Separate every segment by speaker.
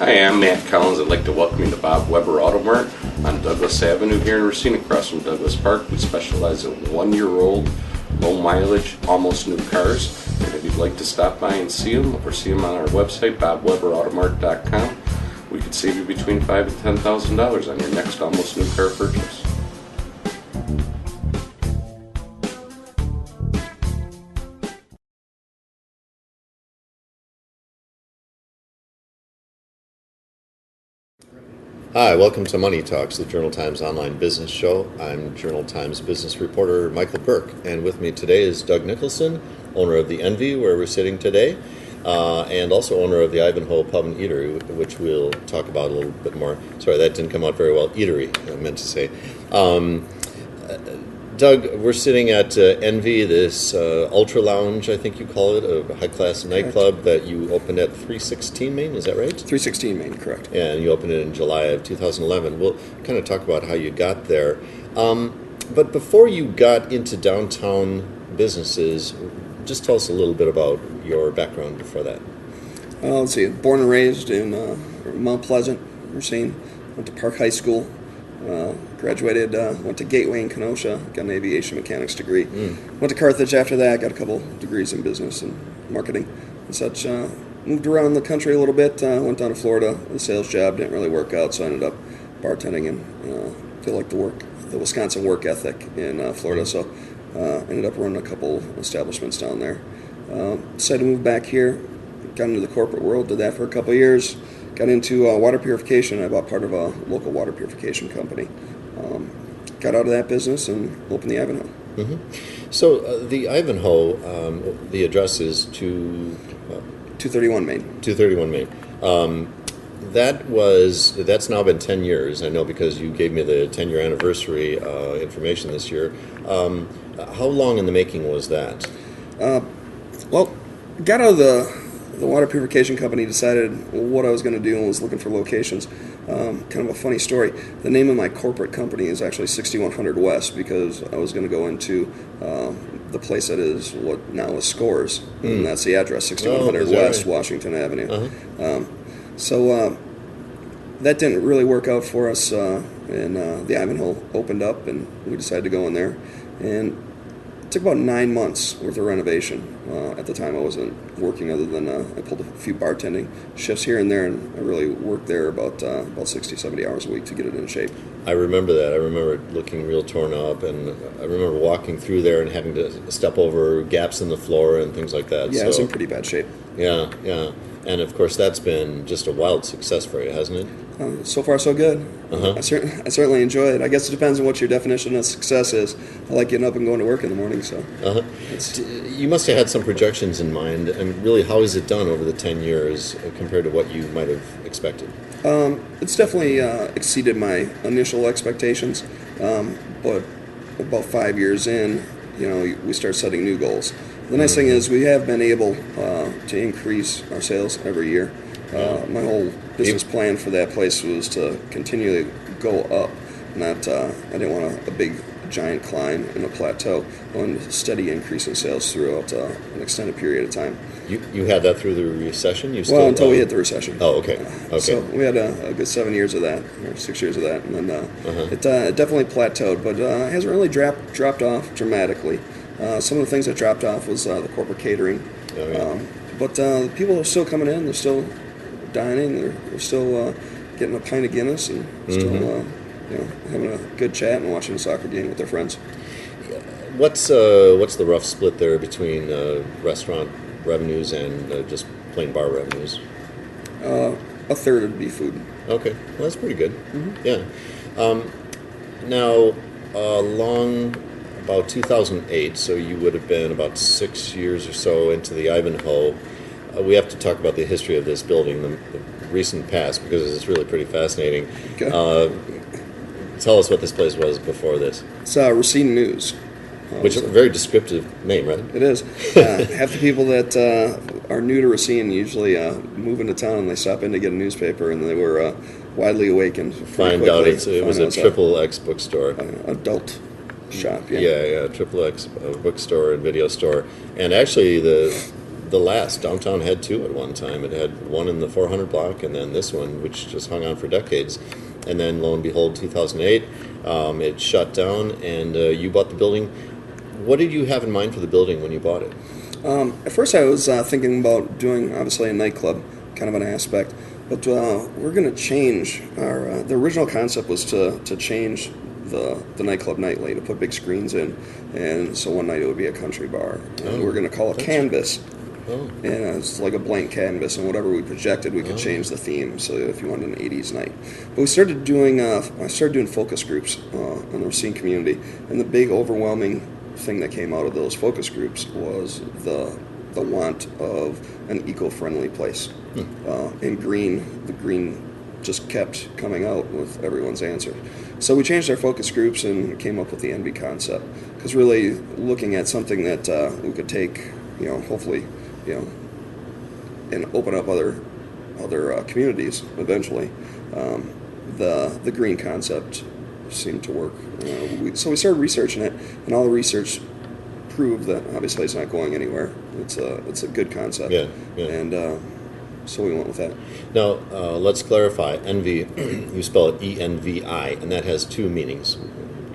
Speaker 1: Hi, I'm Matt Collins. I'd like to welcome you to Bob Weber Auto Mart on Douglas Avenue here in Racine, across from Douglas Park. We specialize in 1-year-old, low mileage, almost new cars. And if you'd like to stop by and see them, or see them on our website, bobweberautomart.com, we could save you between $5,000 and $10,000 on your next almost new car purchase.
Speaker 2: Hi, welcome to Money Talks, the Journal Times online business show. I'm Journal Times business reporter Michael Burke, and with me today is Doug Nicholson, owner of the Envi, where we're sitting today, and also owner of the Ivanhoe Pub and Eatery, which we'll talk about a little bit more. Sorry, that didn't come out very well. Eatery, I meant to say. Doug, we're sitting at Envi, this ultralounge, I think you call it, a high-class nightclub that you opened at 316 Main, is that right?
Speaker 3: 316 Main, correct.
Speaker 2: Yeah, and you opened it in July of 2011. We'll kind of talk about how you got there. But before you got into downtown businesses, just tell us a little bit about your background before that.
Speaker 3: Let's see, born and raised in Mount Pleasant, Racine. Went to Park High School. Graduated, went to Gateway in Kenosha, got an aviation mechanics degree. Went to Carthage after that, got a couple degrees in business and marketing and such. Moved around the country a little bit, went down to Florida. The sales job didn't really work out, so I ended up bartending and feel like the Wisconsin work ethic in Florida, so ended up running a couple establishments down there. Decided to move back here, got into the corporate world, did that for a couple of years. Got into water purification. I bought part of a local water purification company. Got out of that business and opened the Ivanhoe.
Speaker 2: Mm-hmm. So the Ivanhoe, the address is
Speaker 3: 231 Main.
Speaker 2: 231 Main. That's now been 10 years. I know because you gave me the 10-year anniversary information this year. How long in the making was that?
Speaker 3: Well, got out of the water purification company, decided what I was going to do and was looking for locations. Kind of a funny story. The name of my corporate company is actually 6100 West because I was going to go into the place that is what now is Scores, and that's the address, 6100 West, right? Washington Avenue. Uh-huh. So that didn't really work out for us, and the Ivanhoe opened up, and we decided to go in there. And it took about 9 months worth of renovation. At the time, I wasn't working other than I pulled a few bartending shifts here and there, and I really worked there about 60, 70 hours a week to get it in shape.
Speaker 2: I remember that. I remember it looking real torn up, and I remember walking through there and having to step over gaps in the floor and things like that.
Speaker 3: Yeah, it was in pretty bad shape.
Speaker 2: Yeah. And, of course, that's been just a wild success for you, hasn't it?
Speaker 3: So far, so good.
Speaker 2: Uh-huh.
Speaker 3: I certainly enjoy it. I guess it depends on what your definition of success is. I like getting up and going to work in the morning. So
Speaker 2: you must have had some projections in mind. And really, how has it done over the 10 years compared to what you might have expected?
Speaker 3: It's definitely exceeded my initial expectations. But about 5 years in, we start setting new goals. The nice thing is we have been able to increase our sales every year. My whole business plan for that place was to continually go up. Not, I didn't want a big, giant climb and a plateau. I wanted a steady increase in sales throughout an extended period of time.
Speaker 2: You had that through the recession?
Speaker 3: Until we hit the recession.
Speaker 2: Oh, okay.
Speaker 3: So we had a good 7 years of that, or 6 years of that, and then it definitely plateaued, but it hasn't really dropped off dramatically. Some of the things that dropped off was the corporate catering.
Speaker 2: Oh, yeah.
Speaker 3: But people are still coming in. They're still dining. They're still getting a pint of Guinness and still having a good chat and watching a soccer game with their friends.
Speaker 2: What's the rough split there between restaurant revenues and just plain bar revenues?
Speaker 3: A third would be food.
Speaker 2: Okay, well that's pretty good.
Speaker 3: Mm-hmm.
Speaker 2: Yeah. Now, along about 2008, so you would have been about 6 years or so into the Ivanhoe. We have to talk about the history of this building, the recent past, because it's really pretty fascinating.
Speaker 3: Okay.
Speaker 2: Tell us what this place was before this.
Speaker 3: It's Racine News.
Speaker 2: Which is a very descriptive name, right?
Speaker 3: It is. Half the people that are new to Racine usually move into town and they stop in to get a newspaper, and they were widely awakened.
Speaker 2: Find out it was a Triple X bookstore.
Speaker 3: Adult shop,
Speaker 2: Yeah, Triple X bookstore and video store. And actually, the the last. Downtown had two at one time. It had one in the 400 block, and then this one, which just hung on for decades. And then, lo and behold, 2008, it shut down, and you bought the building. What did you have in mind for the building when you bought it?
Speaker 3: At first, I was thinking about doing, obviously, a nightclub, kind of an aspect. But we're going to change our. The original concept was to change the nightclub nightly, to put big screens in, and so one night it would be a country bar, and we're going to call it Canvas.
Speaker 2: Oh.
Speaker 3: And it's like a blank canvas, and whatever we projected, we could change the theme. So if you wanted an '80s night, but we started doing. I started doing focus groups in the Racine community, and the big overwhelming thing that came out of those focus groups was the want of an eco-friendly place. And the green just kept coming out with everyone's answer. So we changed our focus groups and came up with the Envi concept, because really looking at something that we could take, hopefully, and open up other communities eventually. The green concept seemed to work. So we started researching it, and all the research proved that obviously it's not going anywhere. It's a good concept.
Speaker 2: Yeah.
Speaker 3: And so we went with that.
Speaker 2: Now, let's clarify. Envi, you spell it ENVI, and that has two meanings.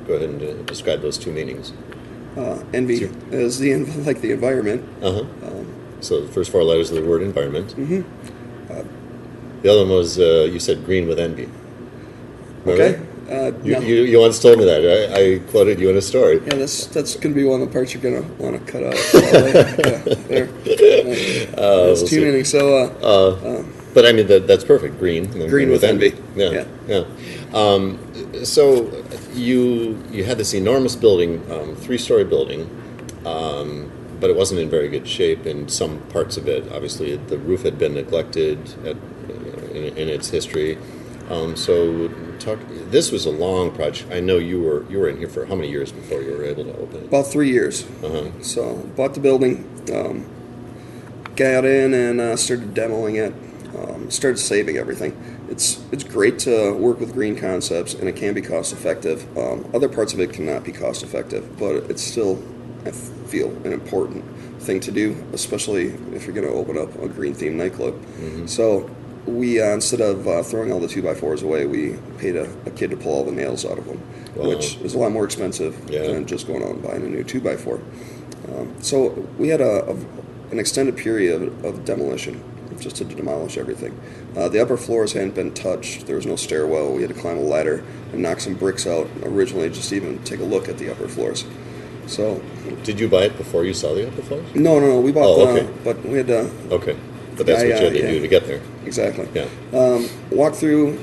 Speaker 2: Go ahead and describe those two meanings.
Speaker 3: Envy is like the environment.
Speaker 2: So the first four letters of the word environment.
Speaker 3: Mm-hmm.
Speaker 2: The other one was, you said green with envy. Remember
Speaker 3: Okay.
Speaker 2: that?
Speaker 3: No.
Speaker 2: You once told me that. I quoted you in a story.
Speaker 3: Yeah, that's going to be one of the parts you're going to want to cut out. There. That's
Speaker 2: we'll
Speaker 3: two meanings. So,
Speaker 2: but I mean, that's perfect. Green. And then
Speaker 3: green with envy.
Speaker 2: Yeah. So you had this enormous building, 3-story building, but it wasn't in very good shape in some parts of it. Obviously, the roof had been neglected in its history. This was a long project. I know you were in here for how many years before you were able to open it?
Speaker 3: About 3 years. So bought the building, got in and started demoing it. Started saving everything. It's great to work with green concepts, and it can be cost effective. Other parts of it cannot be cost effective, but it's still, I feel, an important thing to do, especially if you're going to open up a green themed nightclub. So we instead of throwing all the 2x4s away, we paid a kid to pull all the nails out of them, which is a lot more expensive than just going out and buying a new 2x4. So we had an extended period of demolition, just to demolish everything. The upper floors hadn't been touched. There was no stairwell. We had to climb a ladder and knock some bricks out originally, just to even take a look at the upper floors. So,
Speaker 2: did you buy it before you saw the upper floors?
Speaker 3: No. We bought
Speaker 2: okay.
Speaker 3: But we had to.
Speaker 2: Okay, but that's what you had to do to get there.
Speaker 3: Exactly.
Speaker 2: Yeah.
Speaker 3: Walked through.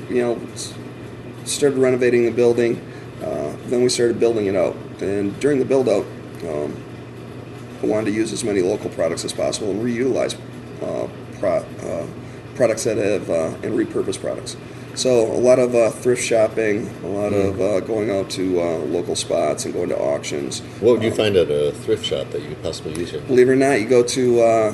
Speaker 3: Started renovating the building. Then we started building it out. And during the build out, I wanted to use as many local products as possible and reutilize products that have and repurpose products. So a lot of thrift shopping, a lot of going out to local spots and going to auctions.
Speaker 2: What would you find at a thrift shop that you could possibly use here?
Speaker 3: Believe it or not, you go to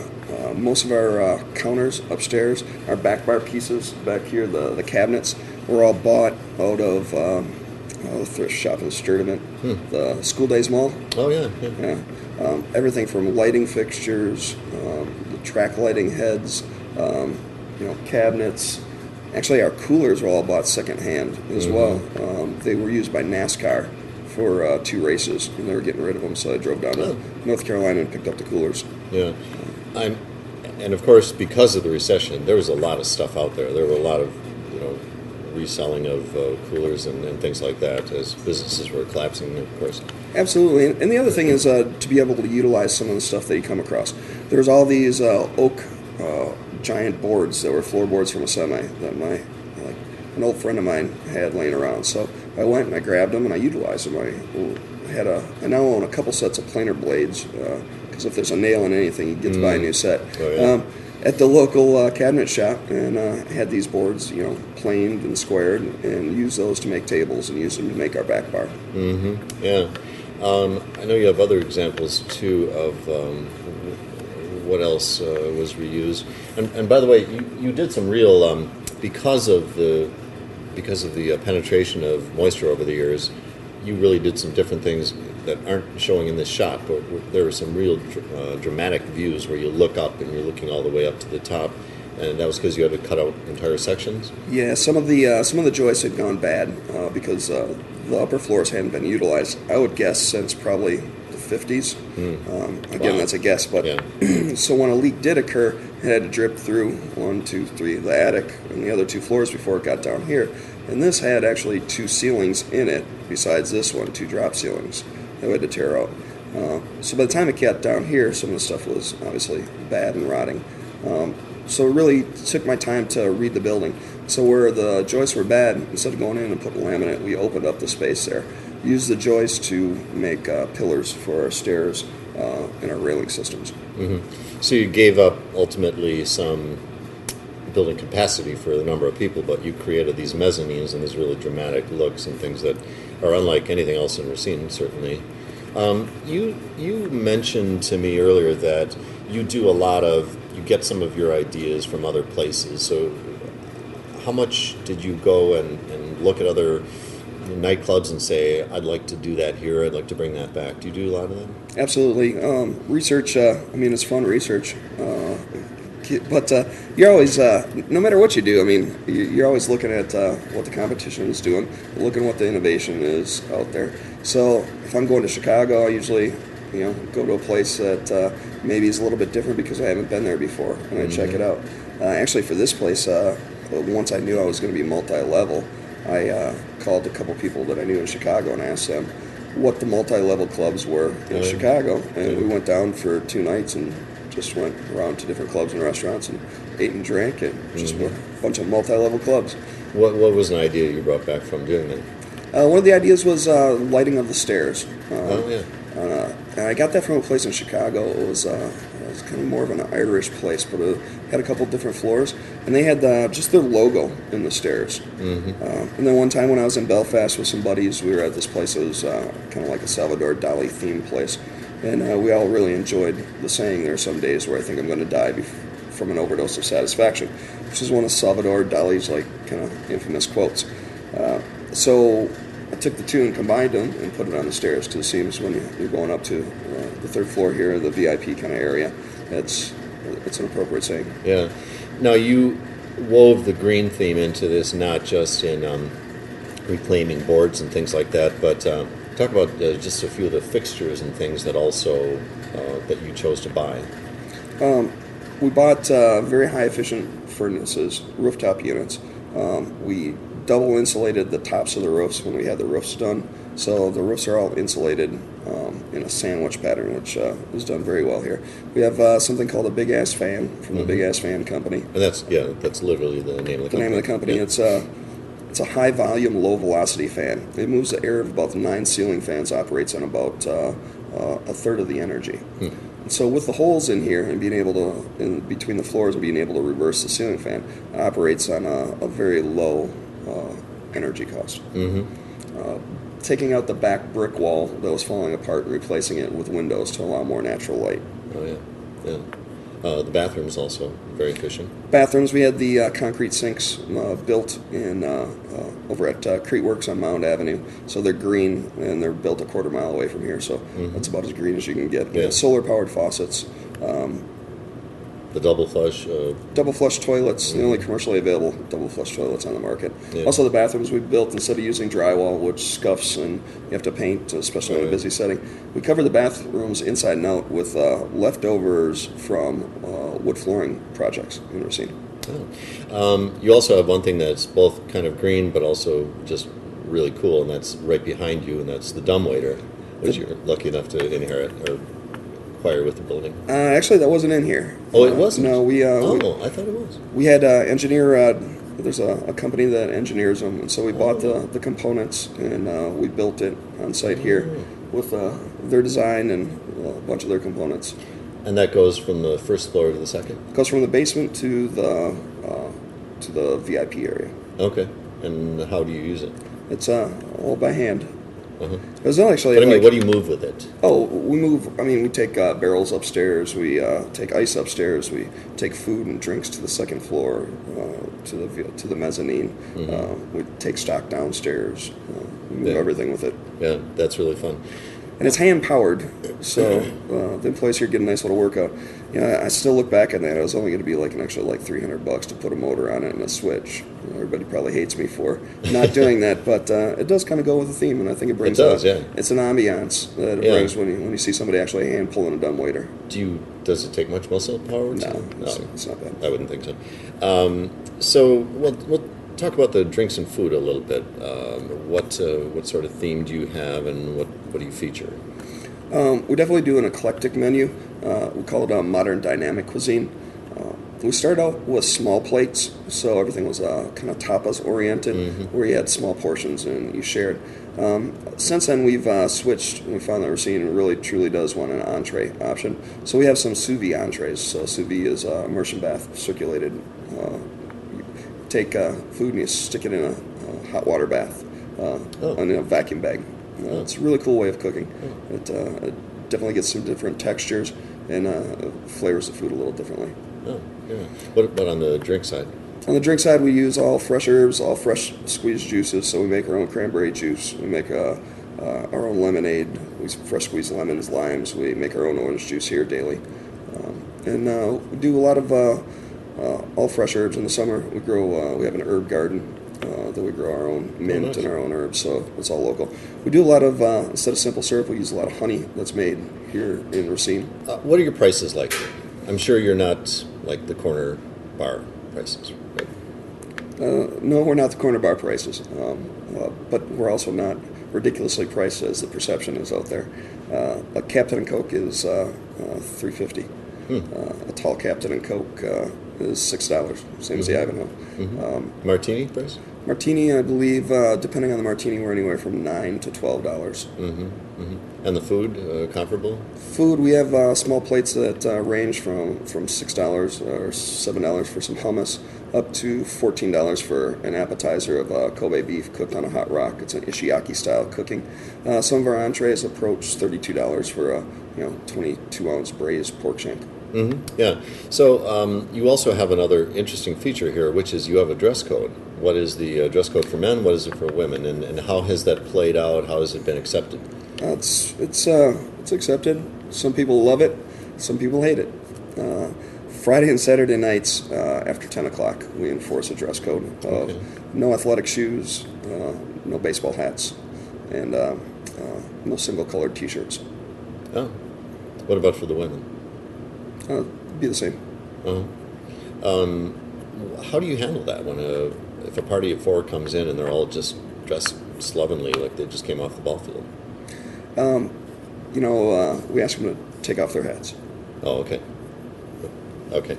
Speaker 3: most of our counters upstairs, our back bar pieces back here, the cabinets, were all bought out of the thrift shop in Sturdivant, the School Days Mall.
Speaker 2: Oh, yeah.
Speaker 3: Everything from lighting fixtures, the track lighting heads, cabinets. Actually, our coolers were all bought secondhand as well. They were used by NASCAR for 2 races, and they were getting rid of them, so I drove down to North Carolina and picked up the coolers.
Speaker 2: Yeah. And of course, because of the recession, there was a lot of stuff out there. There were a lot of, reselling of coolers and things like that as businesses were collapsing, of course.
Speaker 3: Absolutely. And the other thing is to be able to utilize some of the stuff that you come across. There's all these oak giant boards that were floorboards from a semi that an old friend of mine had laying around. So I went and I grabbed them and I utilized them. I now own a couple sets of planer blades because if there's a nail in anything, you get to buy a new set.
Speaker 2: Oh, yeah.
Speaker 3: At the local cabinet shop, and had these boards, planed and squared, and used those to make tables and used them to make our back bar.
Speaker 2: Yeah. I know you have other examples too of what else was reused. And by the way, you did some real because of the penetration of moisture over the years. You really did some different things that aren't showing in this shot, but there were some real dramatic views where you look up and you're looking all the way up to the top, and that was because you had to cut out entire sections?
Speaker 3: Yeah, some of the joists had gone bad because the upper floors hadn't been utilized. I would guess since probably the 50s. Again,
Speaker 2: Wow.
Speaker 3: that's a guess, but
Speaker 2: Yeah.
Speaker 3: so when a leak did occur, it had to drip through 1, 2, 3, the attic and the other 2 floors before it got down here. And this had actually 2 ceilings in it, besides this one, 2 drop ceilings that we had to tear out. So by the time it got down here, some of the stuff was obviously bad and rotting. So it really took my time to read the building. So where the joists were bad, instead of going in and putting laminate, we opened up the space there. Used the joists to make pillars for our stairs and our railing systems.
Speaker 2: So you gave up ultimately some building capacity for the number of people, but you created these mezzanines and these really dramatic looks and things that are unlike anything else in Racine, certainly. You mentioned to me earlier that you do a lot of, you get some of your ideas from other places. So how much did you go and look at other nightclubs and say, I'd like to do that here, I'd like to bring that back? Do you do a lot of that?
Speaker 3: Absolutely. Research, it's fun research. But you're always, no matter what you do, you're always looking at what the competition is doing, looking what the innovation is out there. So if I'm going to Chicago, I usually, go to a place that maybe is a little bit different because I haven't been there before, and I check it out. Actually, for this place, once I knew I was going to be multi-level, I called a couple people that I knew in Chicago and asked them what the multi-level clubs were in Chicago, and we went down for 2 nights and just went around to different clubs and restaurants and ate and drank and just went a bunch of multi-level clubs.
Speaker 2: What was an idea you brought back from doing that?
Speaker 3: One of the ideas was lighting of the stairs.
Speaker 2: Yeah.
Speaker 3: And I got that from a place in Chicago. It was kind of more of an Irish place, but it had a couple different floors, and they had just their logo in the stairs. And then one time when I was in Belfast with some buddies, we were at this place that was kind of like a Salvador Dali themed place, and we all really enjoyed the saying, "There are some days where I think I'm going to die from an overdose of satisfaction," which is one of Salvador Dali's kind of infamous quotes. So I took the 2 and combined them and put it on the stairs, because it seems when you're going up to the 3rd floor here, the VIP kind of area, it's an appropriate saying.
Speaker 2: Yeah. Now you wove the green theme into this, not just in reclaiming boards and things like that, but talk about just a few of the fixtures and things that also that you chose to buy.
Speaker 3: We bought very high efficient furnaces, rooftop units. We double insulated the tops of the roofs when we had the roofs done. So the roofs are all insulated in a sandwich pattern, which is done very well here. We have something called a Big Ass Fan from the Big Ass Fan Company.
Speaker 2: And that's literally the name of the company.
Speaker 3: The name of the company.
Speaker 2: Yeah.
Speaker 3: It's a high volume, low velocity fan. It moves the air of about 9 ceiling fans, operates on about a third of the energy. So with the holes in here and being able to, in between the floors and being able to reverse the ceiling fan, it operates on a very low energy cost. Taking out the back brick wall that was falling apart and replacing it with windows to allow more natural light.
Speaker 2: Oh, yeah. The bathrooms also very efficient.
Speaker 3: Bathrooms, we had the concrete sinks built in over at Crete Works on Mound Avenue. So they're green, and they're built a quarter mile away from here. So that's about as green as you can get.
Speaker 2: Yeah.
Speaker 3: Solar-powered faucets.
Speaker 2: The double flush.
Speaker 3: Double flush toilets, the only commercially available double flush toilets on the market.
Speaker 2: Yeah.
Speaker 3: Also, the bathrooms we built, instead of using drywall, which scuffs and you have to paint, especially in a busy setting, we cover the bathrooms inside and out with leftovers from wood flooring projects in Racine.
Speaker 2: You also have one thing that's both kind of green but also just really cool, and that's right behind you, and that's the dumbwaiter, which you're lucky enough to inherit or acquire with the building.
Speaker 3: Actually, that wasn't in here.
Speaker 2: Oh, it wasn't?
Speaker 3: No,
Speaker 2: I thought it was.
Speaker 3: We had engineer. There's a company that engineers them, and so we bought the components and we built it on site here with their design and a bunch of their components.
Speaker 2: And that goes from the first floor to the second?
Speaker 3: It goes from the basement to the VIP area.
Speaker 2: Okay. And how do you use it?
Speaker 3: It's all by hand.
Speaker 2: It
Speaker 3: was not actually.
Speaker 2: But what do you move with it?
Speaker 3: Oh, we move. We take barrels upstairs. We take ice upstairs. We take food and drinks to the second floor, to the mezzanine. We take stock downstairs. We move everything with it.
Speaker 2: Yeah, that's really fun.
Speaker 3: and it's hand powered. So the employees here get a nice little workout. I still look back on that. It was only going to be like an extra like $300 to put a motor on it and a switch. Everybody probably hates me for not doing that, but it does kind of go with the theme, and I think it brings.
Speaker 2: It does, yeah.
Speaker 3: It's an ambiance that it brings when you see somebody actually hand pulling a dumbwaiter.
Speaker 2: Does it take much muscle power?
Speaker 3: No, it's not bad.
Speaker 2: I wouldn't think so. So we'll talk about the drinks and food a little bit. What sort of theme do you have, and what do you feature?
Speaker 3: We definitely do an eclectic menu. We call it modern dynamic cuisine. We started out with small plates, so everything was kind of tapas oriented, where you had small portions and you shared. Since then, we've switched. We found that Racine really truly does want an entree option. So we have some sous vide entrees. So sous vide is immersion bath, circulated. You take food and you stick it in a hot water bath in a vacuum bag. It's a really cool way of cooking. It definitely gets some different textures and flavors the food a little differently.
Speaker 2: Oh, yeah. What on the drink side?
Speaker 3: On the drink side, we use all fresh herbs, all fresh squeezed juices. So we make our own cranberry juice. We make our own lemonade. We fresh squeeze lemons, limes. We make our own orange juice here daily. And we do a lot of all fresh herbs in the summer. We grow. We have an herb garden that we grow our own mint and our own herbs. So it's all local. We do a lot of instead of simple syrup, we use a lot of honey that's made here in Racine.
Speaker 2: What are your prices like? I'm sure you're not like the corner bar prices, right?
Speaker 3: No, we're not the corner bar prices, but we're also not ridiculously priced as the perception is out there. A Captain and Coke is $3.50. A tall Captain and Coke is $6, same as the Ivanhoe.
Speaker 2: Martini price?
Speaker 3: Martini, I believe, depending on the martini, we're anywhere from $9 to $12.
Speaker 2: And the food, comparable?
Speaker 3: Food, we have small plates that range from $6 or $7 for some hummus up to $14 for an appetizer of Kobe beef cooked on a hot rock. It's an Ishiyaki style cooking. Some of our entrees approach $32 for a 22-ounce braised pork shank.
Speaker 2: Yeah. So you also have another interesting feature here, which is you have a dress code. What is the dress code for men? What is it for women? And how has that played out? How has it been accepted?
Speaker 3: It's accepted. Some people love it. Some people hate it. Friday and Saturday nights after 10 o'clock, we enforce a dress code of no athletic shoes, no baseball hats, and no single-colored T-shirts.
Speaker 2: Oh. What about for the women?
Speaker 3: Be the same.
Speaker 2: How do you handle that when if a party of four comes in and they're all just dressed slovenly like they just came off the ball field?
Speaker 3: We ask them to take off their hats.
Speaker 2: Oh, okay. Okay.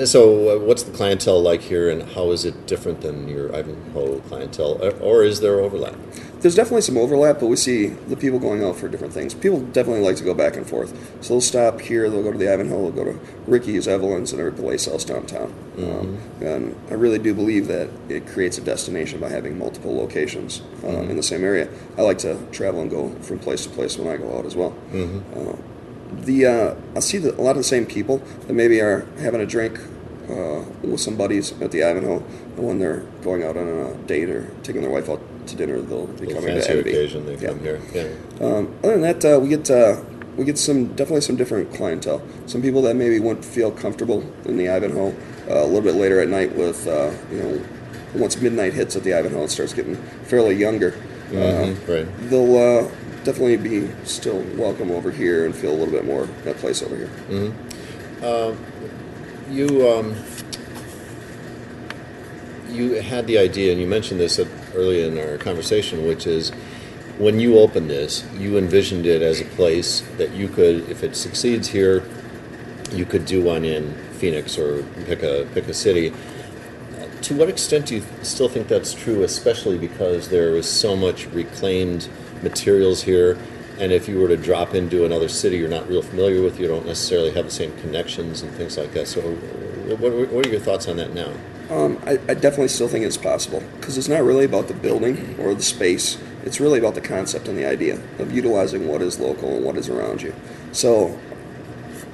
Speaker 2: So what's the clientele like here, and how is it different than your Ivanhoe clientele, or is there overlap?
Speaker 3: There's definitely some overlap, but we see the people going out for different things. People definitely like to go back and forth. So they'll stop here, they'll go to the Ivanhoe, they'll go to Ricky's, Evelyn's, and every place else downtown. And I really do believe that it creates a destination by having multiple locations in the same area. I like to travel and go from place to place when I go out as well. I see a lot of the same people that maybe are having a drink with some buddies at the Ivanhoe, and when they're going out on a date or taking their wife out to dinner, they'll be coming to Envi.
Speaker 2: Occasion they come here. Yeah.
Speaker 3: Other than that, we get definitely some different clientele. Some people that maybe wouldn't feel comfortable in the Ivanhoe a little bit later at night with once midnight hits at the Ivanhoe, it starts getting fairly younger.
Speaker 2: Right.
Speaker 3: They'll definitely be still welcome over here and feel a little bit more at place over here.
Speaker 2: You had the idea, and you mentioned this early in our conversation, which is when you opened this, you envisioned it as a place that you could, if it succeeds here, you could do one in Phoenix or pick a city. To what extent do you still think that's true, especially because there is so much reclaimed materials here, and if you were to drop into another city you're not real familiar with, you don't necessarily have the same connections and things like that. So what are your thoughts on that now?
Speaker 3: I definitely still think it's possible, because it's not really about the building or the space. It's really about the concept and the idea of utilizing what is local and what is around you. So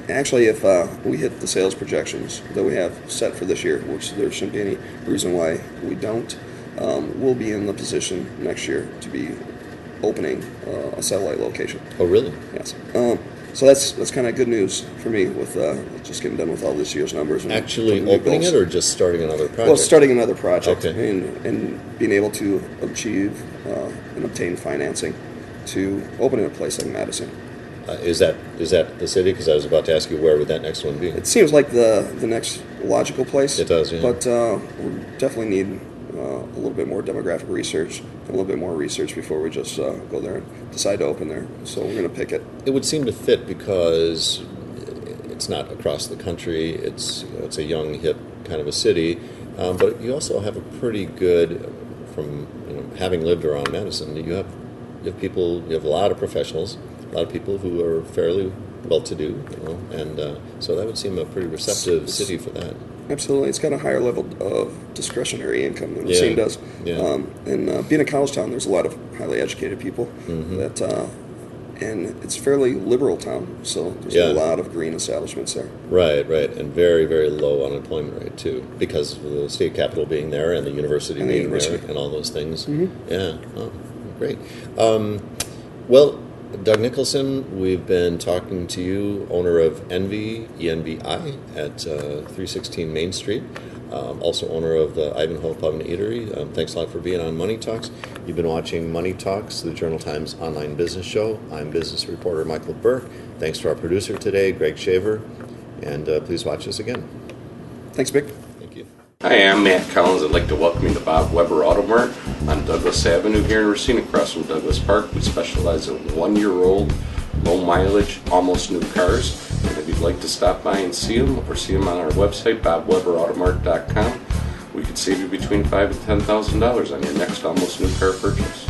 Speaker 3: actually, if we hit the sales projections that we have set for this year, which there shouldn't be any reason why we don't, we'll be in the position next year to be opening a satellite location.
Speaker 2: Oh, really?
Speaker 3: Yes. So that's kind of good news for me with just getting done with all this year's numbers. And
Speaker 2: Actually
Speaker 3: putting new
Speaker 2: opening
Speaker 3: goals.
Speaker 2: it, or just starting another project?
Speaker 3: Well, starting another project,
Speaker 2: Okay.
Speaker 3: and being able to achieve and obtain financing to open in a place like Madison.
Speaker 2: Is that the city? Because I was about to ask you, where would that next one be?
Speaker 3: It seems like the next logical place.
Speaker 2: It does, yeah.
Speaker 3: But we definitely need a little bit more demographic research, and a little bit more research before we just go there and decide to open there. So we're going to pick it.
Speaker 2: It would seem to fit because it's not across the country. It's a young, hip kind of a city, but you also have a pretty good, from having lived around Madison, you have people, you have a lot of professionals, a lot of people who are fairly well-to-do, and so that would seem a pretty receptive city for that.
Speaker 3: Absolutely, it's got a higher level of discretionary income than
Speaker 2: Yeah.
Speaker 3: Racine does.
Speaker 2: Yeah.
Speaker 3: And being a college town, there's a lot of highly educated people that, and it's a fairly liberal town, so there's
Speaker 2: Yeah.
Speaker 3: a lot of green establishments there.
Speaker 2: Right, and very, very low unemployment rate too, because of the state capital being there and the university
Speaker 3: And the
Speaker 2: being
Speaker 3: university.
Speaker 2: there and all those things. Yeah, oh, great. Well, Doug Nicholson, we've been talking to you, owner of Envi, ENVI, at 316 Main Street. Also owner of the Ivanhoe Pub and Eatery. Thanks a lot for being on Money Talks. You've been watching Money Talks, the Journal Times online business show. I'm business reporter Michael Burke. Thanks to our producer today, Greg Shaver. And please watch us again.
Speaker 3: Thanks, Vic.
Speaker 2: Thank you.
Speaker 1: Hi, I'm Matt Collins. I'd like to welcome you to Bob Weber Auto Mart on Douglas Avenue here in Racine, across from Douglas Park. We specialize in 1-year-old, low mileage, almost new cars. And if you'd like to stop by and see them, or see them on our website, bobweberautomart.com, we could save you between $5,000 and $10,000 on your next almost new car purchase.